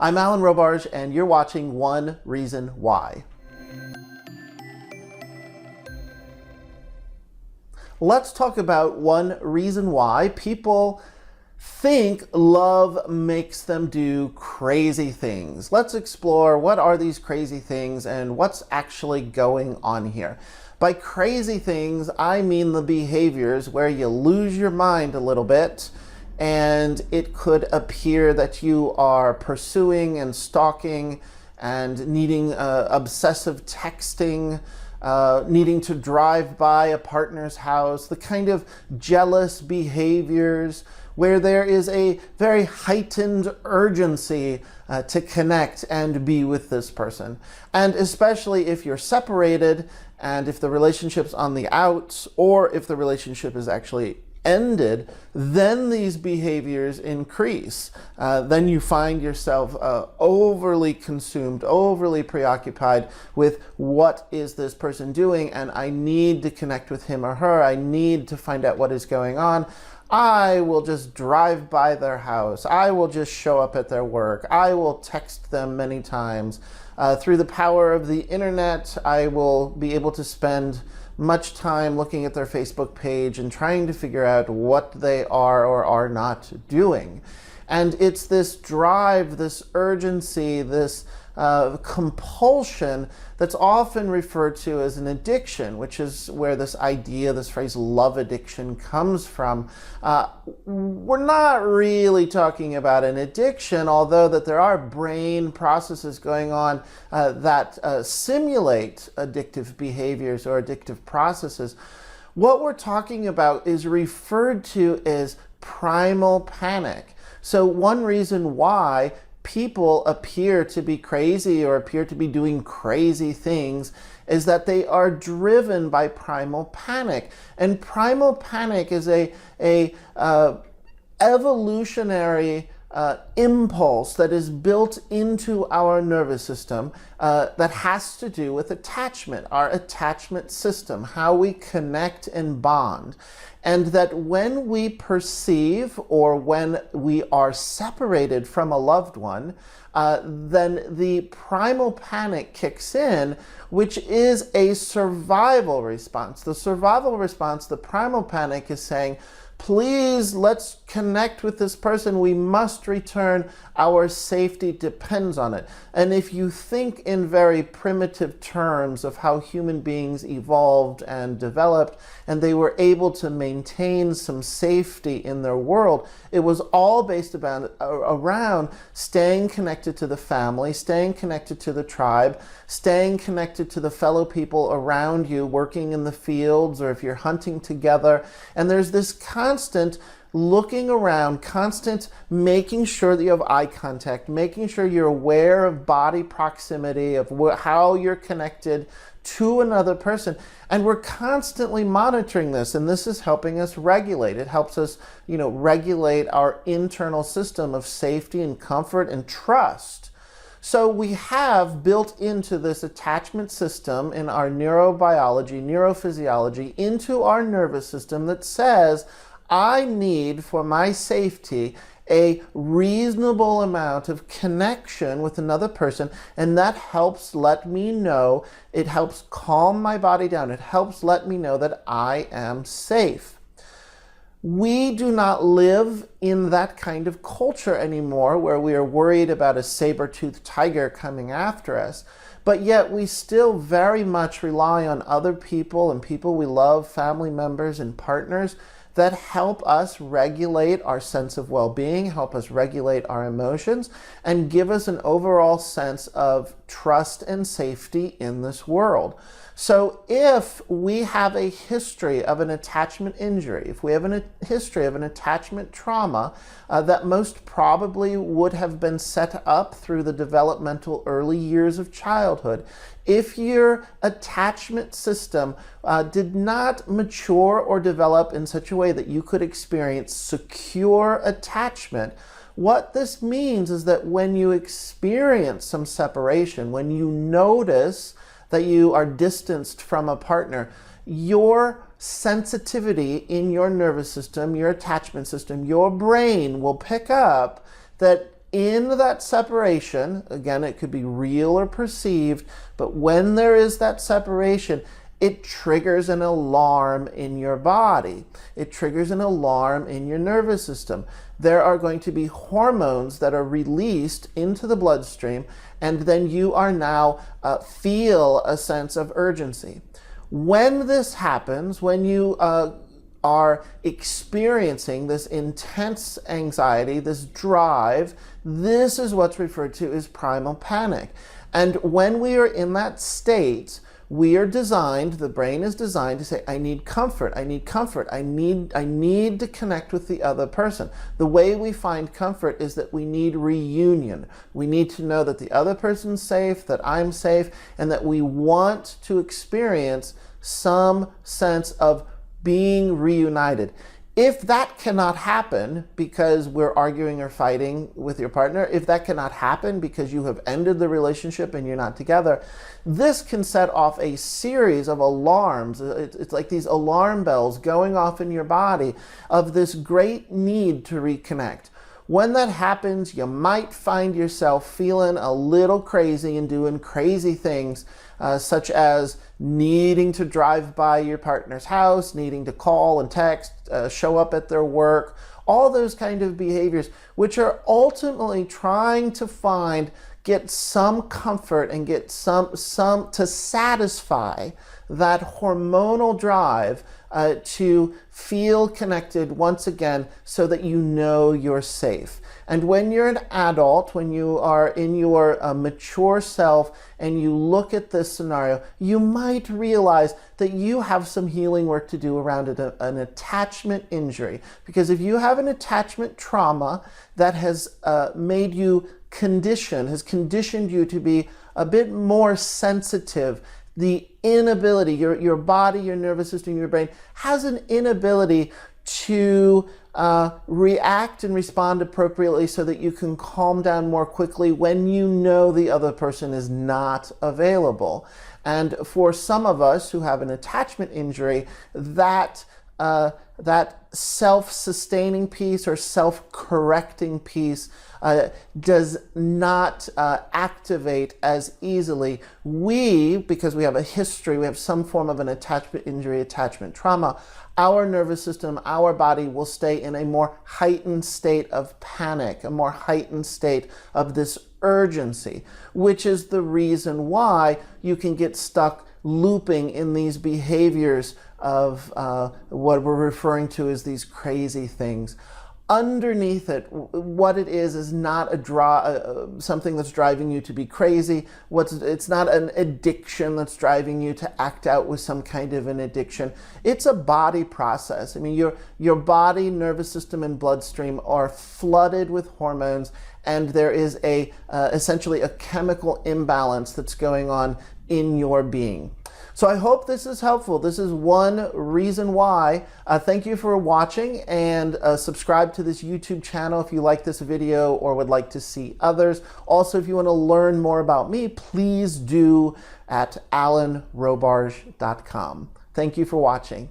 I'm Alan Robarge, and you're watching One Reason Why. Let's talk about one reason why people think love makes them do crazy things. Let's explore what are these crazy things and what's actually going on here. By crazy things, I mean the behaviors where you lose your mind a little bit, and it could appear that you are pursuing and stalking and needing obsessive texting, needing to drive by a partner's house, the kind of jealous behaviors where there is a very heightened urgency to connect and be with this person. And especially if you're separated and if the relationship's on the outs, or if the relationship is actually ended, then these behaviors increase. Then you find yourself overly consumed, overly preoccupied with what is this person doing, and I need to connect with him or her. I need to find out what is going on. I will just drive by their house. I will just show up at their work. I will text them many times. Through the power of the internet, I will be able to spend much time looking at their Facebook page and trying to figure out what they are or are not doing. And it's this drive, this urgency, this compulsion that's often referred to as an addiction, which is where this idea, this phrase love addiction comes from. We're not really talking about an addiction, although that there are brain processes going on that simulate addictive behaviors or addictive processes. What we're talking about is referred to as primal panic. So one reason why people appear to be crazy or appear to be doing crazy things is that they are driven by primal panic. And primal panic is a evolutionary impulse that is built into our nervous system that has to do with attachment, our attachment system, how we connect and bond. And that when we perceive or when we are separated from a loved one, then the primal panic kicks in, which is a survival response. The survival response, the primal panic, is saying, please, let's connect with this person. We must return. Our safety depends on it. And if you think in very primitive terms of how human beings evolved and developed, and they were able to maintain some safety in their world, it was all based around staying connected to the family, staying connected to the tribe, staying connected to the fellow people around you, working in the fields, or if you're hunting together. And there's this constant looking around, constant making sure that you have eye contact, making sure you're aware of body proximity, of how you're connected to another person. And we're constantly monitoring this, and this is helping us regulate. It helps us, regulate our internal system of safety and comfort and trust. So we have built into this attachment system in our neurobiology, neurophysiology, into our nervous system that says, I need, for my safety, a reasonable amount of connection with another person, and that helps let me know, it helps calm my body down, it helps let me know that I am safe. We do not live in that kind of culture anymore where we are worried about a saber-toothed tiger coming after us, but yet we still very much rely on other people and people we love, family members and partners, that help us regulate our sense of well-being, help us regulate our emotions, and give us an overall sense of trust and safety in this world. So if we have a history of an attachment injury, if we have a history of an attachment trauma that most probably would have been set up through the developmental early years of childhood, if your attachment system did not mature or develop in such a way that you could experience secure attachment, what this means is that when you experience some separation, when you notice that you are distanced from a partner, your sensitivity in your nervous system, your attachment system, your brain will pick up that in that separation, again, it could be real or perceived, but when there is that separation, it triggers an alarm in your body. It triggers an alarm in your nervous system. There are going to be hormones that are released into the bloodstream, and then you are now feel a sense of urgency. When this happens, when you are experiencing this intense anxiety, this drive, this is what's referred to as primal panic. And when we are in that state, we are designed, the brain is designed to say, I need comfort, I need comfort, I need to connect with the other person. The way we find comfort is that we need reunion. We need to know that the other person's safe, that I'm safe, and that we want to experience some sense of being reunited. If that cannot happen because we're arguing or fighting with your partner, if that cannot happen because you have ended the relationship and you're not together, this can set off a series of alarms. It's like these alarm bells going off in your body of this great need to reconnect. When that happens, you might find yourself feeling a little crazy and doing crazy things, such as needing to drive by your partner's house, needing to call and text, show up at their work, all those kind of behaviors, which are ultimately trying to get some comfort and get some to satisfy that hormonal drive to feel connected once again so that you know you're safe. And when you're an adult, when you are in your mature self and you look at this scenario, you might realize that you have some healing work to do around an attachment injury. Because if you have an attachment trauma that has made you has conditioned you to be a bit more sensitive, the inability, your body, your nervous system, your brain has an inability to react and respond appropriately so that you can calm down more quickly when you know the other person is not available. And for some of us who have an attachment injury, that self-sustaining piece or self-correcting piece does not activate as easily. Because we have a history, we have some form of an attachment injury, attachment trauma, our nervous system, our body will stay in a more heightened state of panic, a more heightened state of this urgency, which is the reason why you can get stuck looping in these behaviors of what we're referring to as these crazy things. Underneath it, what it is not something that's driving you to be crazy. It's not an addiction that's driving you to act out with some kind of an addiction. It's a body process. I mean, your body, nervous system, and bloodstream are flooded with hormones, and there is essentially a chemical imbalance that's going on in your being. So I hope this is helpful. This is one reason why. Thank you for watching, and subscribe to this YouTube channel if you like this video or would like to see others. Also, if you want to learn more about me, please do at alanrobarge.com. Thank you for watching.